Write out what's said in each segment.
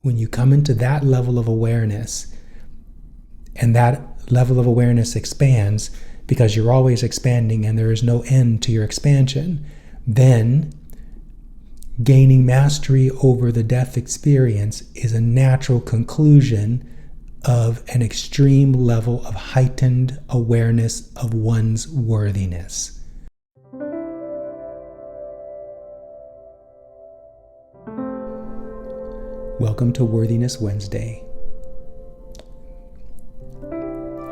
When you come into that level of awareness, and that level of awareness expands because you're always expanding and there is no end to your expansion, then gaining mastery over the death experience is a natural conclusion of an extreme level of heightened awareness of one's worthiness. Welcome to Worthiness Wednesday.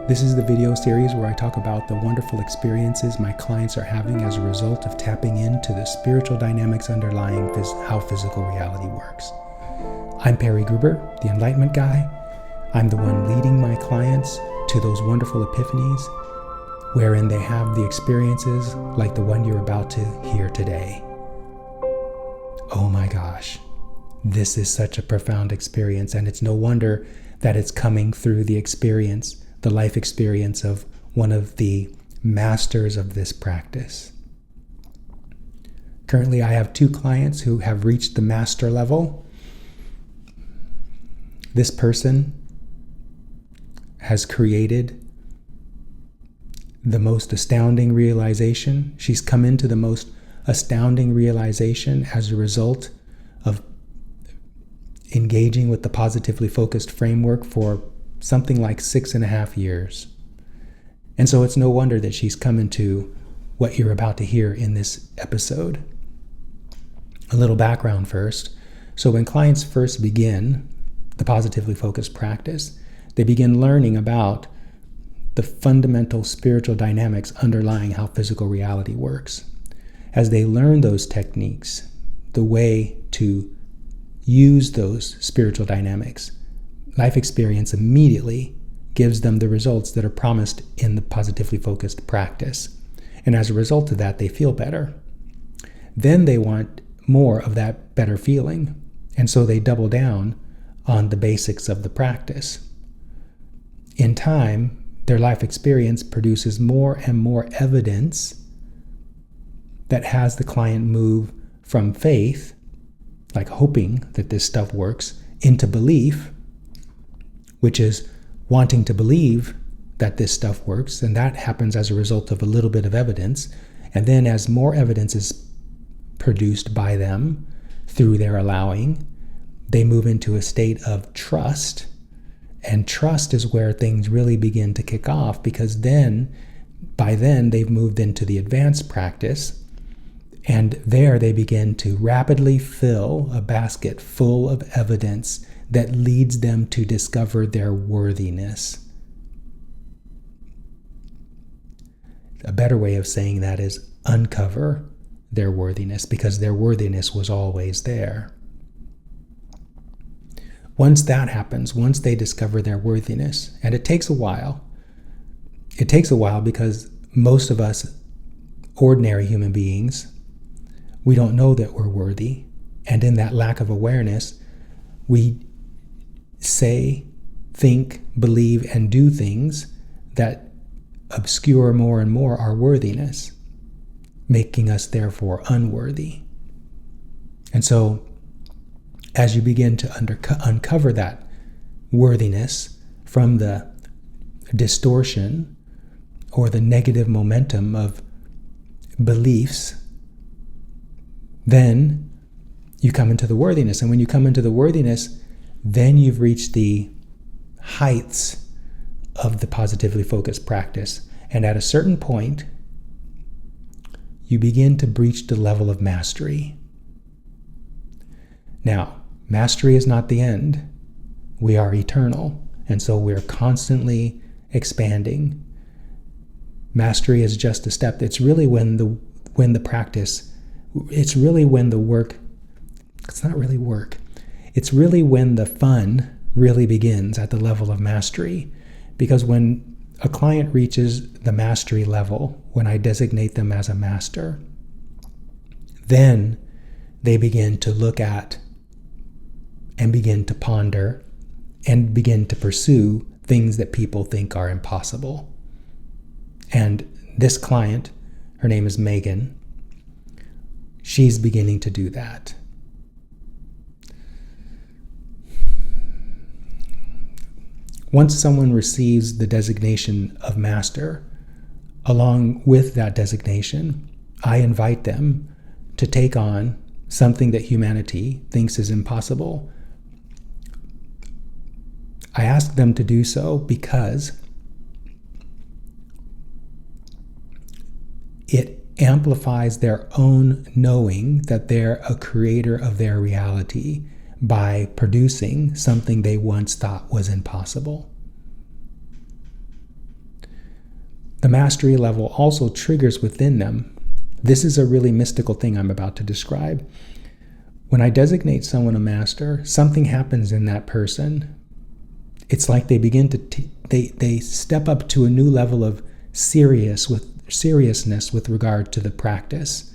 This is the video series where I talk about the wonderful experiences my clients are having as a result of tapping into the spiritual dynamics underlying how physical reality works. I'm Perry Gruber, the Enlightenment Guy. I'm the one leading my clients to those wonderful epiphanies wherein they have the experiences like the one you're about to hear today. Oh my gosh. This is such a profound experience, and it's no wonder that it's coming through the experience, the life experience of one of the masters of this practice. Currently, I have 2 clients who have reached the master level. This person has created the most astounding realization. She's come into the most astounding realization as a result of engaging with the positively focused framework for something like 6.5 years. And so it's no wonder that she's come into what you're about to hear in this episode. A little background first. So when clients first begin the positively focused practice, they begin learning about the fundamental spiritual dynamics underlying how physical reality works. As they learn those techniques, the way to use those spiritual dynamics, life experience immediately gives them the results that are promised in the positively focused practice. And as a result of that, they feel better. Then they want more of that better feeling. And so they double down on the basics of the practice. In time, their life experience produces more and more evidence that has the client move from faith, like hoping that this stuff works, into belief, which is wanting to believe that this stuff works, and that happens as a result of a little bit of evidence. And then as more evidence is produced by them through their allowing, they move into a state of trust. And trust is where things really begin to kick off, because by then they've moved into the advanced practice. And there they begin to rapidly fill a basket full of evidence that leads them to discover their worthiness. A better way of saying that is uncover their worthiness, because their worthiness was always there. Once that happens, once they discover their worthiness, and it takes a while because most of us ordinary human beings, we don't know that we're worthy. And in that lack of awareness, we say, think, believe, and do things that obscure more and more our worthiness, making us therefore unworthy. And so, as you begin to uncover that worthiness from the distortion or the negative momentum of beliefs, then you come into the worthiness. And when you come into the worthiness, then you've reached the heights of the positively focused practice. And at a certain point, you begin to breach the level of mastery. Now, mastery is not the end. We are eternal. And so we're constantly expanding. Mastery is just a step. It's really when the practice, it's really when the work, it's not really work. It's really when the fun really begins at the level of mastery. Because when a client reaches the mastery level, when I designate them as a master, then they begin to look at and begin to ponder and begin to pursue things that people think are impossible. And this client, her name is Megan, she's beginning to do that. Once someone receives the designation of master, along with that designation, I invite them to take on something that humanity thinks is impossible. I ask them to do so because it amplifies their own knowing that they're a creator of their reality by producing something they once thought was impossible. The mastery level also triggers within them. This is a really mystical thing I'm about to describe. When I designate someone a master, something happens in that person. It's like they begin to they step up to a new level of seriousness with regard to the practice.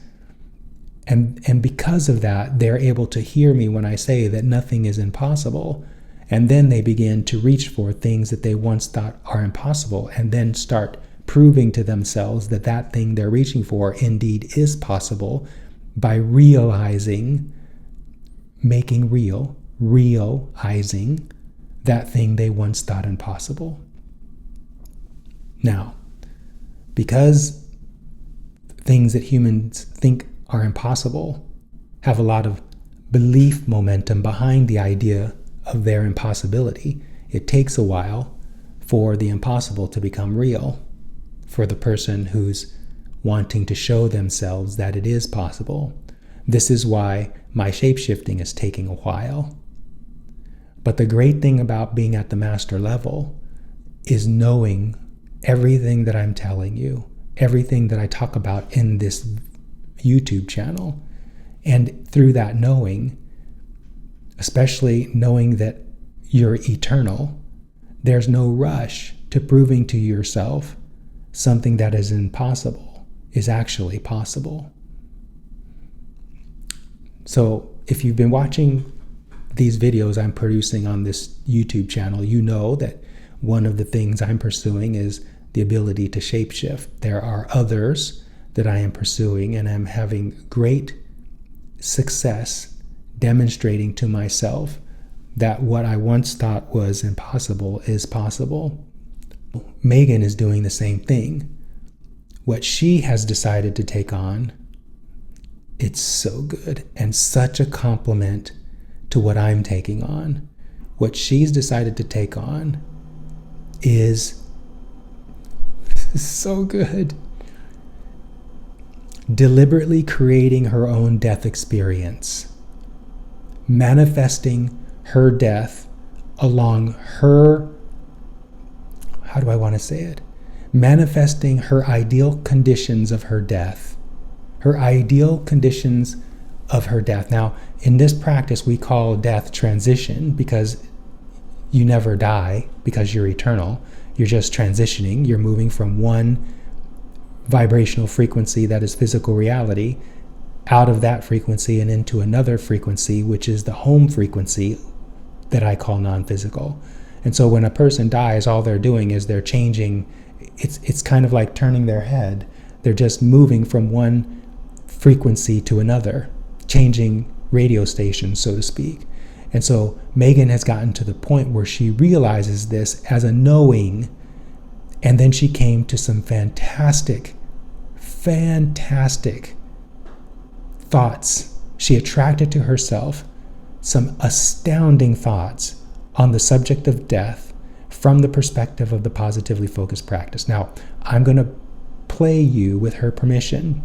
And because of that, they're able to hear me when I say that nothing is impossible. And then they begin to reach for things that they once thought are impossible, and then start proving to themselves that that thing they're reaching for indeed is possible by realizing, making real, realizing that thing they once thought impossible. Now, because things that humans think are impossible have a lot of belief momentum behind the idea of their impossibility, it takes a while for the impossible to become real, for the person who's wanting to show themselves that it is possible. This is why my shape-shifting is taking a while. But the great thing about being at the master level is knowing everything that I'm telling you, everything that I talk about in this YouTube channel. And through that knowing, especially knowing that you're eternal, there's no rush to proving to yourself something that is impossible is actually possible. So if you've been watching these videos I'm producing on this YouTube channel, you know that one of the things I'm pursuing is the ability to shapeshift. There are others that I am pursuing, and I'm having great success demonstrating to myself that what I once thought was impossible is possible. Megan is doing the same thing. What she has decided to take on, it's so good and such a compliment to what I'm taking on. What she's decided to take on is so good. Deliberately creating her own death experience, manifesting her death along her, how do I want to say it? Manifesting her ideal conditions of her death. Her ideal conditions of her death. Now, in this practice, we call death transition because you never die because you're eternal. You're just transitioning. You're moving from one vibrational frequency that is physical reality out of that frequency and into another frequency, which is the home frequency that I call non-physical. And so when a person dies, all they're doing is they're changing. It's kind of like turning their head. They're just moving from one frequency to another, changing radio stations, so to speak. And so Megan has gotten to the point where she realizes this as a knowing, and then she came to some fantastic thoughts. She attracted to herself some astounding thoughts on the subject of death from the perspective of the positively focused practice. Now, I'm going to play you, with her permission,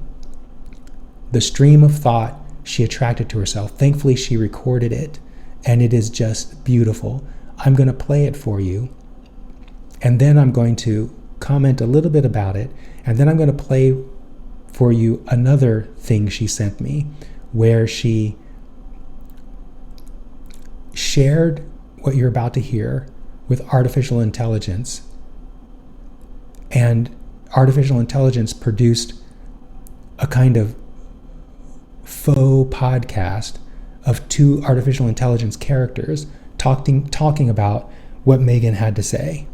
the stream of thought she attracted to herself. Thankfully, she recorded it, and it is just beautiful. I'm going to play it for you, and then I'm going to comment a little bit about it, and then I'm going to play for you another thing she sent me, where she shared what you're about to hear with artificial intelligence, and artificial intelligence produced a kind of faux podcast of two artificial intelligence characters talking about what Megan had to say.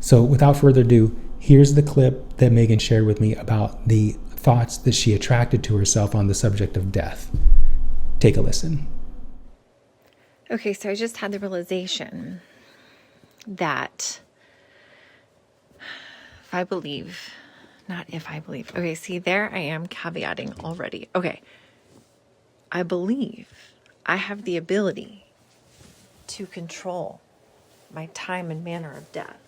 So without further ado, here's the clip that Megan shared with me about the thoughts that she attracted to herself on the subject of death. Take a listen. Okay, so I just had the realization that okay, see, there I am caveating already. Okay, I believe I have the ability to control my time and manner of death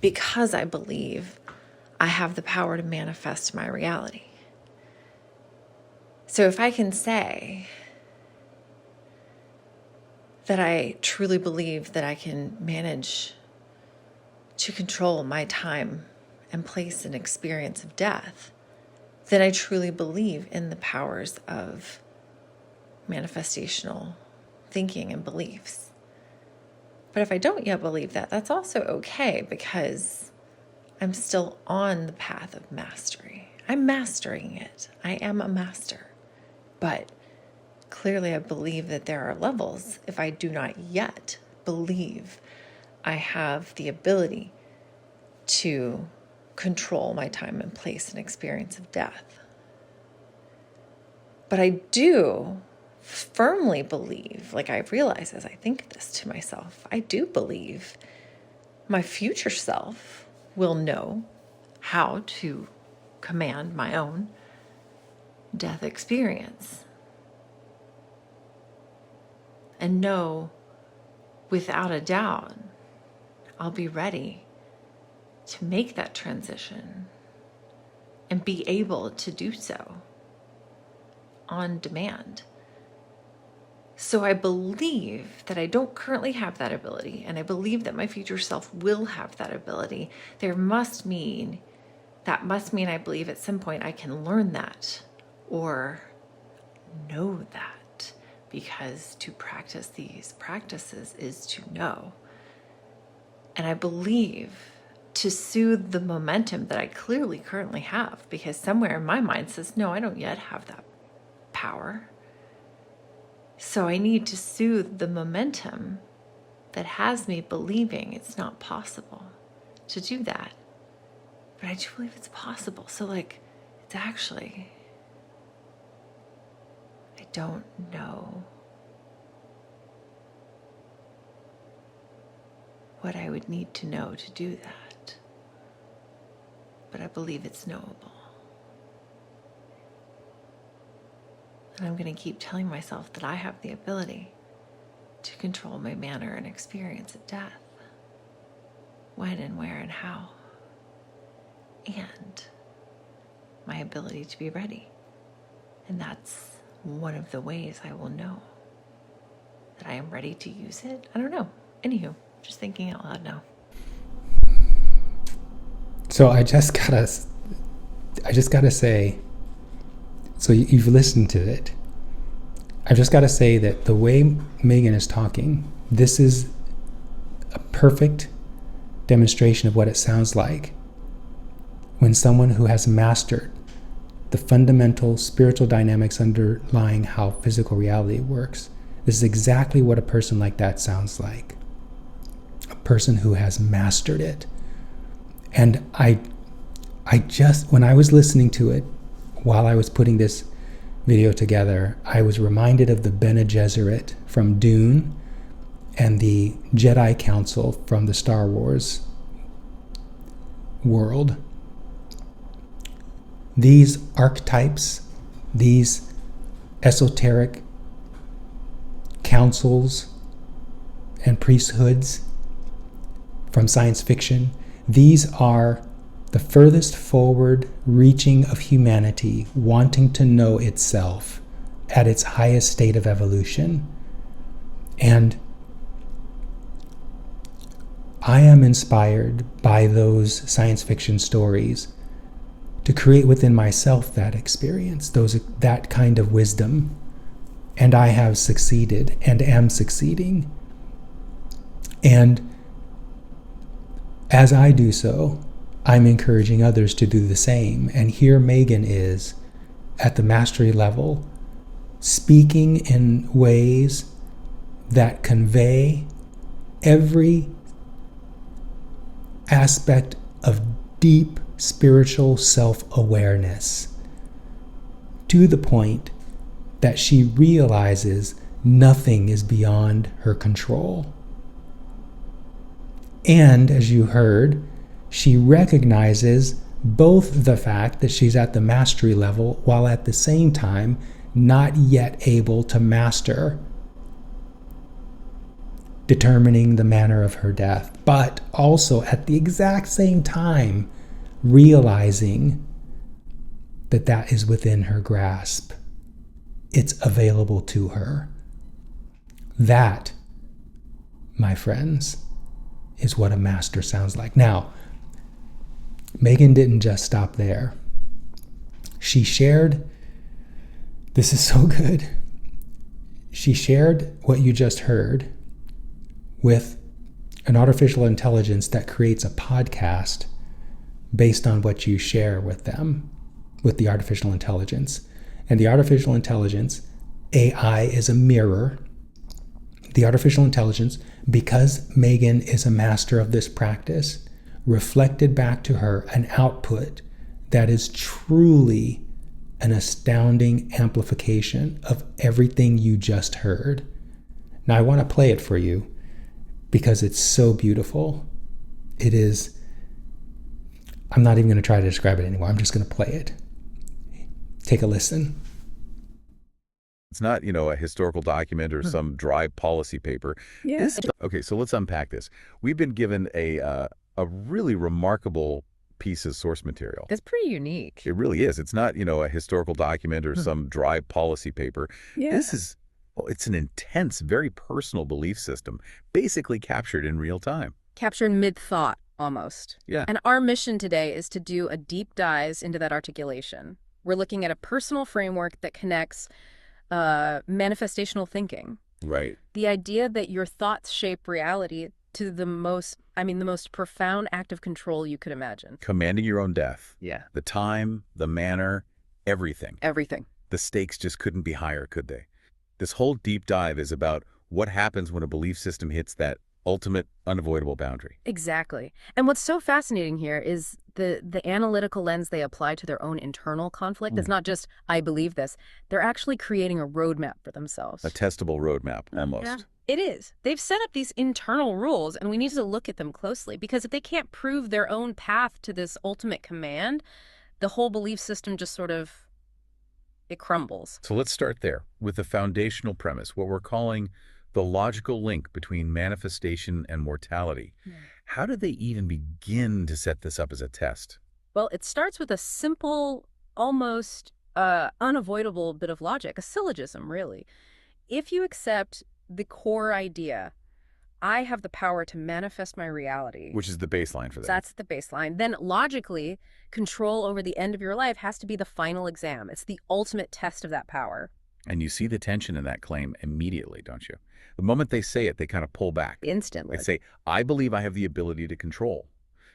because I believe I have the power to manifest my reality. So if I can say that I truly believe that I can manage to control my time and place and experience of death, then I truly believe in the powers of manifestational thinking and beliefs. But if I don't yet believe that, that's also okay, because I'm still on the path of mastery. I'm mastering it. I am a master. But clearly I believe that there are levels if I do not yet believe I have the ability to control my time and place and experience of death. But I do firmly believe, like I realize as I think this to myself, I do believe my future self will know how to command my own death experience and know without a doubt I'll be ready to make that transition and be able to do so on demand. So I believe that I don't currently have that ability, and I believe that my future self will have that ability. That must mean I believe at some point I can learn that or know that, because to practice these practices is to know. And I believe to soothe the momentum that I clearly currently have, because somewhere in my mind says, no, I don't yet have that power. So I need to soothe the momentum that has me believing it's not possible to do that. But I do believe it's possible. So it's actually, I don't know what I would need to know to do that. But I believe it's knowable. And I'm going to keep telling myself that I have the ability to control my manner and experience of death. When and where and how. And my ability to be ready. And that's one of the ways I will know that I am ready to use it. I don't know. Anywho, just thinking out loud now. So I just gotta say, so you've listened to it. I've just got to say that the way Megan is talking, this is a perfect demonstration of what it sounds like when someone who has mastered the fundamental spiritual dynamics underlying how physical reality works. This is exactly what a person like that sounds like. A person who has mastered it. And I just, when I was listening to it, while I was putting this video together, I was reminded of the Bene Gesserit from Dune and the Jedi Council from the Star Wars world. These archetypes, these esoteric councils and priesthoods from science fiction, these are the furthest forward reaching of humanity wanting to know itself at its highest state of evolution. And I am inspired by those science fiction stories to create within myself that experience, that kind of wisdom. And I have succeeded and am succeeding. And as I do so, I'm encouraging others to do the same. And here Megan is at the mastery level, speaking in ways that convey every aspect of deep spiritual self-awareness, to the point that she realizes nothing is beyond her control. And as you heard, she recognizes both the fact that she's at the mastery level while at the same time not yet able to master determining the manner of her death, but also at the exact same time realizing that that is within her grasp. It's available to her. That, my friends, is what a master sounds like. Now, Megan didn't just stop there. She shared, this is so good. She shared what you just heard with an artificial intelligence that creates a podcast based on what you share with them, with the artificial intelligence. And the artificial intelligence, AI, is a mirror. The artificial intelligence, because Megan is a master of this practice, reflected back to her an output that is truly an astounding amplification of everything you just heard. Now, I want to play it for you because it's so beautiful. It is, I'm not even going to try to describe it anymore. I'm just going to play it. Take a listen. It's not, a historical document or some dry policy paper. Yeah. Okay, so let's unpack this. We've been given a really remarkable piece of source material. That's pretty unique. It really is. It's not, a historical document or some dry policy paper. Yeah. This is, it's an intense, very personal belief system, basically captured in real time. Captured mid-thought, almost. Yeah. And our mission today is to do a deep dive into that articulation. We're looking at a personal framework that connects manifestational thinking. Right. The idea that your thoughts shape reality to the most profound act of control you could imagine. Commanding your own death. Yeah. The time, the manner, everything. Everything. The stakes just couldn't be higher, could they? This whole deep dive is about what happens when a belief system hits that ultimate unavoidable boundary. Exactly. And what's so fascinating here is the analytical lens they apply to their own internal conflict. It's not just, I believe this. They're actually creating a roadmap for themselves. A testable roadmap, almost. Yeah. It is. They've set up these internal rules, and we need to look at them closely, because if they can't prove their own path to this ultimate command, the whole belief system just sort of, it crumbles. So let's start there with the foundational premise, what we're calling the logical link between manifestation and mortality. How do they even begin to set this up as a test? Well, it starts with a simple, almost unavoidable bit of logic, a syllogism, really. If you accept the core idea, I have the power to manifest my reality. Which is the baseline for that. That's the baseline. Then logically, control over the end of your life has to be the final exam. It's the ultimate test of that power. And you see the tension in that claim immediately, don't you? The moment they say it, they kind of pull back. Instantly. They say, I believe I have the ability to control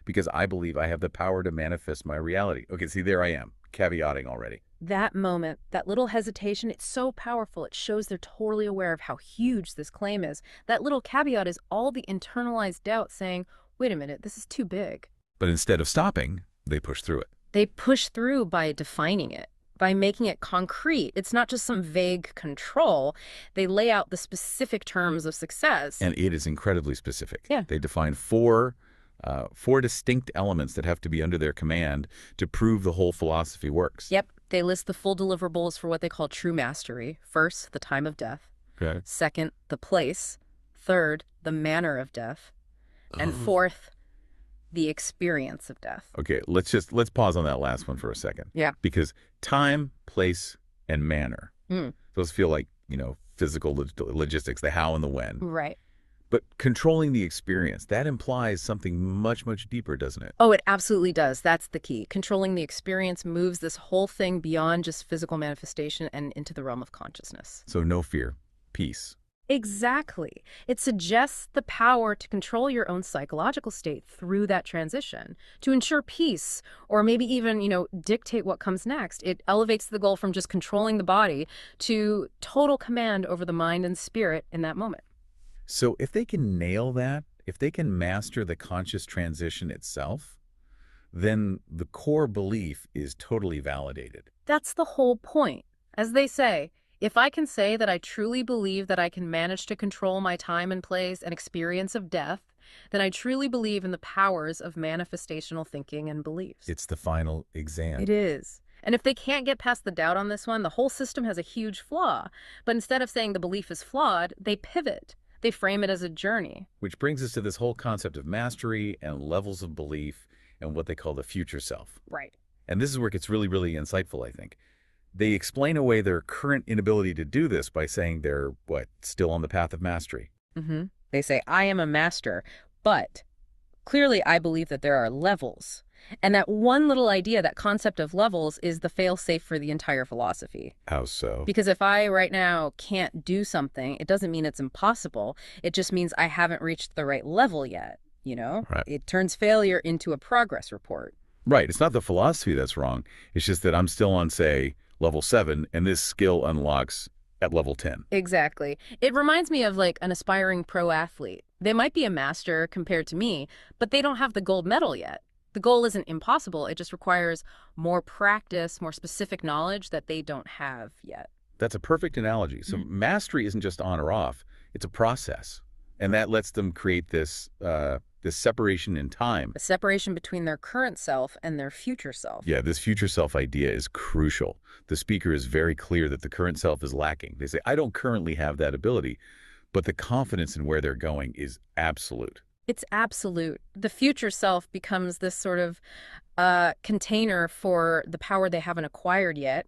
because I believe I have the power to manifest my reality. Okay, see, there I am, caveating already. That moment, that little hesitation, it's so powerful. It shows they're totally aware of how huge this claim is. That little caveat is all the internalized doubt saying, wait a minute, this is too big. But instead of stopping, they push through it. They push through by defining it, by making it concrete. It's not just some vague control. They lay out the specific terms of success. And it is incredibly specific. Yeah. They define four distinct elements that have to be under their command to prove the whole philosophy works. Yep. They list the full deliverables for what they call true mastery. First, the time of death. Okay. Second, the place. Third, the manner of death. And fourth, the experience of death. Okay, let's pause on that last one for a second. Yeah. Because time, place, and manner, those feel like, physical logistics, the how and the when. Right. But controlling the experience, that implies something much, much deeper, doesn't it? Oh, it absolutely does. That's the key. Controlling the experience moves this whole thing beyond just physical manifestation and into the realm of consciousness. So no fear, peace. Exactly. It suggests the power to control your own psychological state through that transition, to ensure peace, or maybe even, dictate what comes next. It elevates the goal from just controlling the body to total command over the mind and spirit in that moment. So if they can nail that, if they can master the conscious transition itself, then the core belief is totally validated. That's the whole point. As they say, if I can say that I truly believe that I can manage to control my time and place and experience of death, then I truly believe in the powers of manifestational thinking and beliefs. It's the final exam. It is. And if they can't get past the doubt on this one, the whole system has a huge flaw. But instead of saying the belief is flawed, they pivot. They frame it as a journey. Which brings us to this whole concept of mastery and levels of belief and what they call the future self. Right. And this is where it gets really, really insightful, I think. They explain away their current inability to do this by saying they're, still on the path of mastery. Mm-hmm. They say, I am a master, but clearly I believe that there are levels. And that one little idea, that concept of levels, is the fail-safe for the entire philosophy. How so? Because if I right now can't do something, it doesn't mean it's impossible. It just means I haven't reached the right level yet, you know? Right. It turns failure into a progress report. Right. It's not the philosophy that's wrong. It's just that I'm still on, say, level 7, and this skill unlocks at level 10. Exactly. It reminds me of like an aspiring pro athlete. They might be a master compared to me, but they don't have the gold medal yet. The goal isn't impossible. It just requires more practice, more specific knowledge that they don't have yet. That's a perfect analogy. So mastery isn't just on or off. It's a process. And that lets them create this separation in time. A separation between their current self and their future self. Yeah, this future self idea is crucial. The speaker is very clear that the current self is lacking. They say, I don't currently have that ability, but the confidence in where they're going is absolute. It's absolute. The future self becomes this sort of container for the power they haven't acquired yet.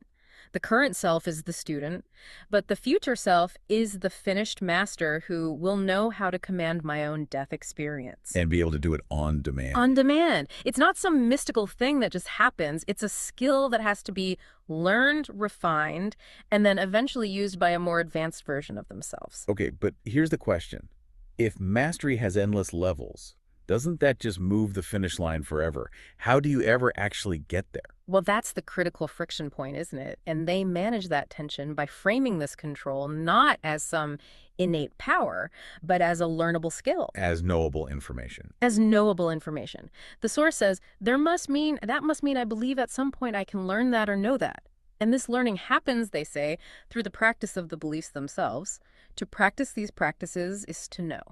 The current self is the student, but the future self is the finished master who will know how to command my own death experience. And be able to do it on demand. On demand. It's not some mystical thing that just happens. It's a skill that has to be learned, refined, and then eventually used by a more advanced version of themselves. Okay, but here's the question. If mastery has endless levels, doesn't that just move the finish line forever? How do you ever actually get there? Well, that's the critical friction point, isn't it? And they manage that tension by framing this control not as some innate power, but as a learnable skill. As knowable information. As knowable information. The source says, that must mean I believe at some point I can learn that or know that. And this learning happens, they say, through the practice of the beliefs themselves. To practice these practices is to know.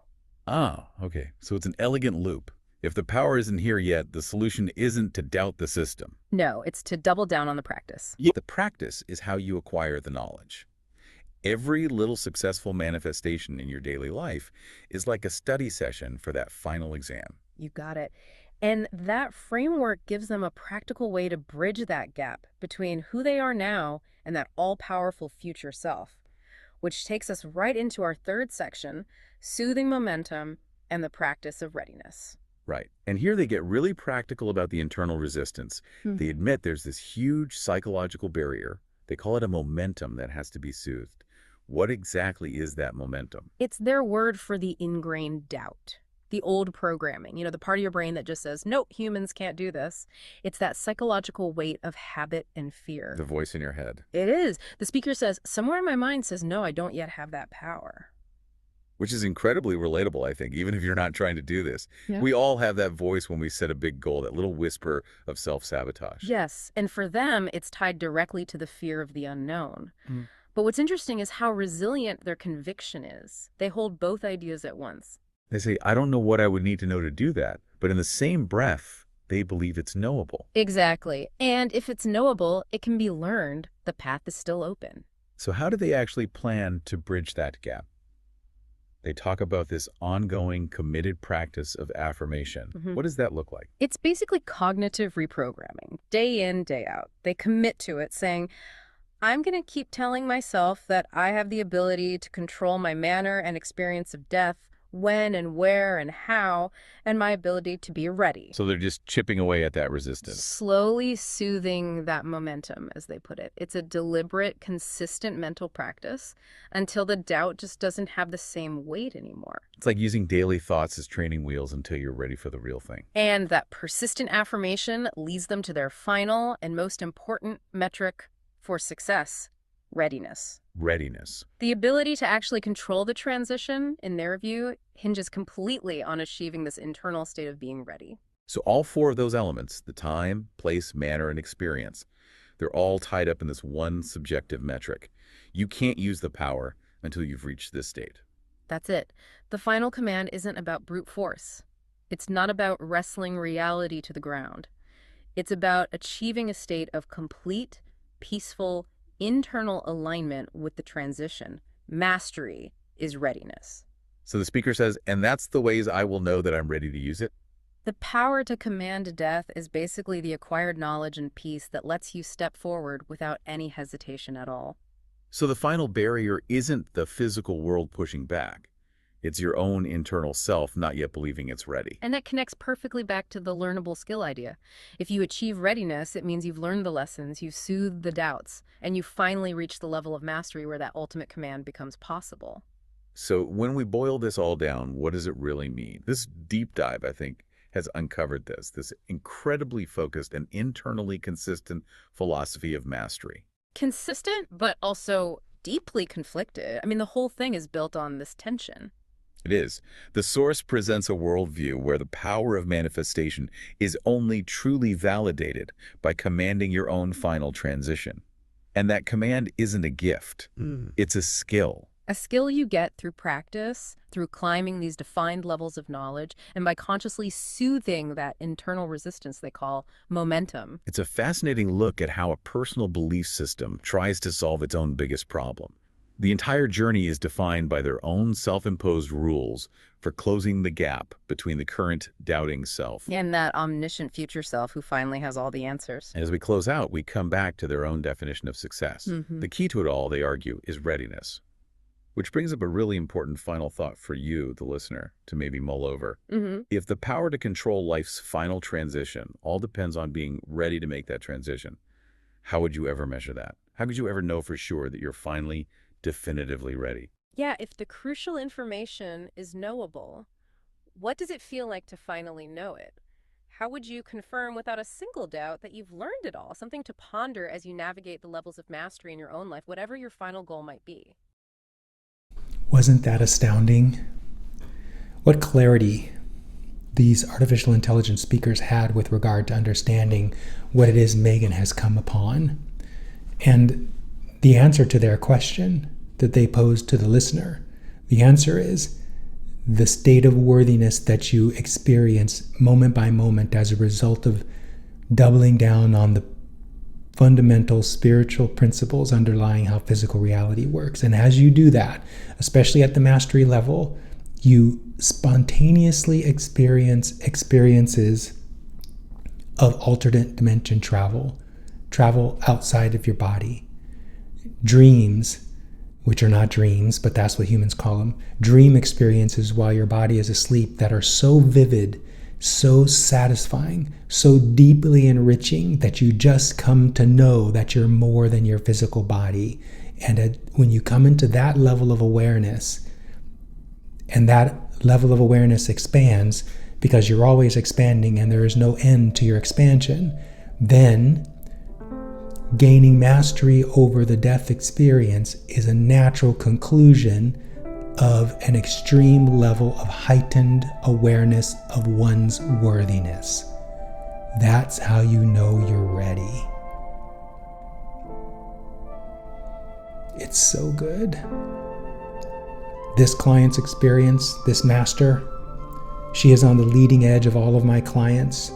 Ah, okay. So it's an elegant loop. If the power isn't here yet, the solution isn't to doubt the system. No, it's to double down on the practice. Yeah. The practice is how you acquire the knowledge. Every little successful manifestation in your daily life is like a study session for that final exam. You got it. And that framework gives them a practical way to bridge that gap between who they are now and that all-powerful future self, which takes us right into our third section, soothing momentum and the practice of readiness. Right. And here they get really practical about the internal resistance. They admit there's this huge psychological barrier. They call it a momentum that has to be soothed. What exactly is that momentum? It's their word for the ingrained doubt, the old programming, the part of your brain that just says, no, humans can't do this. It's that psychological weight of habit and fear. The voice in your head. It is. The speaker says, somewhere in my mind says, no, I don't yet have that power. Which is incredibly relatable, I think, even if you're not trying to do this. Yeah. We all have that voice when we set a big goal, that little whisper of self-sabotage. Yes, and for them, it's tied directly to the fear of the unknown. But what's interesting is how resilient their conviction is. They hold both ideas at once. They say, I don't know what I would need to know to do that. But in the same breath, they believe it's knowable. Exactly. And if it's knowable, it can be learned. The path is still open. So how do they actually plan to bridge that gap? They talk about this ongoing, committed practice of affirmation. What does that look like? It's basically cognitive reprogramming, day in, day out. They commit to it, saying, I'm going to keep telling myself that I have the ability to control my manner and experience of death, when and where and how, and my ability to be ready. So they're just chipping away at that resistance. Slowly soothing that momentum, as they put it. It's a deliberate, consistent mental practice until the doubt just doesn't have the same weight anymore. It's like using daily thoughts as training wheels until you're ready for the real thing. And that persistent affirmation leads them to their final and most important metric for success, readiness. Readiness. The ability to actually control the transition, in their view, hinges completely on achieving this internal state of being ready. So all four of those elements, the time, place, manner, and experience, they're all tied up in this one subjective metric. You can't use the power until you've reached this state. That's it. The final command isn't about brute force. It's not about wrestling reality to the ground. It's about achieving a state of complete, peaceful, internal alignment with the transition. Mastery is readiness. So the speaker says, and that's the ways I will know that I'm ready to use it? The power to command death is basically the acquired knowledge and peace that lets you step forward without any hesitation at all. So the final barrier isn't the physical world pushing back. It's your own internal self not yet believing it's ready. And that connects perfectly back to the learnable skill idea. If you achieve readiness, it means you've learned the lessons, you've soothed the doubts, and you've finally reached the level of mastery where that ultimate command becomes possible. So when we boil this all down, what does it really mean? This deep dive, I think, has uncovered this incredibly focused and internally consistent philosophy of mastery. Consistent, but also deeply conflicted. I mean, the whole thing is built on this tension. It is. The source presents a worldview where the power of manifestation is only truly validated by commanding your own final transition. And that command isn't a gift. It's a skill. A skill you get through practice, through climbing these defined levels of knowledge, and by consciously soothing that internal resistance they call momentum. It's a fascinating look at how a personal belief system tries to solve its own biggest problem. The entire journey is defined by their own self-imposed rules for closing the gap between the current doubting self And that omniscient future self who finally has all the answers. And as we close out, we come back to their own definition of success. The key to it all, they argue, is readiness. Which brings up a really important final thought for you, the listener, to maybe mull over. If the power to control life's final transition all depends on being ready to make that transition, how would you ever measure that? How could you ever know for sure that you're finally definitively ready? Yeah, if the crucial information is knowable, what does it feel like to finally know it? How would you confirm without a single doubt that you've learned it all? Something to ponder as you navigate the levels of mastery in your own life, whatever your final goal might be. Wasn't that astounding? What clarity these artificial intelligence speakers had with regard to understanding what it is Megan has come upon. And the answer to their question that they posed to the listener, the answer is the state of worthiness that you experience moment by moment as a result of doubling down on the fundamental spiritual principles underlying how physical reality works. And as you do that, especially at the mastery level, you spontaneously experience experiences of alternate dimension travel outside of your body. Dreams, which are not dreams, but that's what humans call them, dream experiences while your body is asleep that are so vivid, so satisfying, so deeply enriching that you just come to know that you're more than your physical body. And when you come into that level of awareness, and that level of awareness expands because you're always expanding and there is no end to your expansion, then gaining mastery over the death experience is a natural conclusion of an extreme level of heightened awareness of one's worthiness. That's how you know you're ready. It's so good. This client's experience, this master, she is on the leading edge of all of my clients.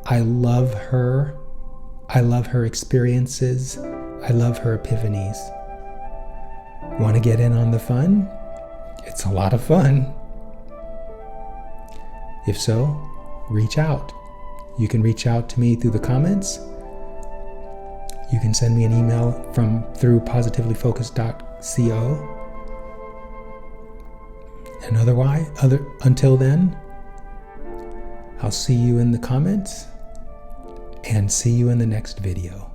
I love her. I love her experiences. I love her epiphanies. Want to get in on the fun? It's a lot of fun. If so, reach out. You can reach out to me through the comments. You can send me an email through positivelyfocused.co. And until then, I'll see you in the comments and see you in the next video.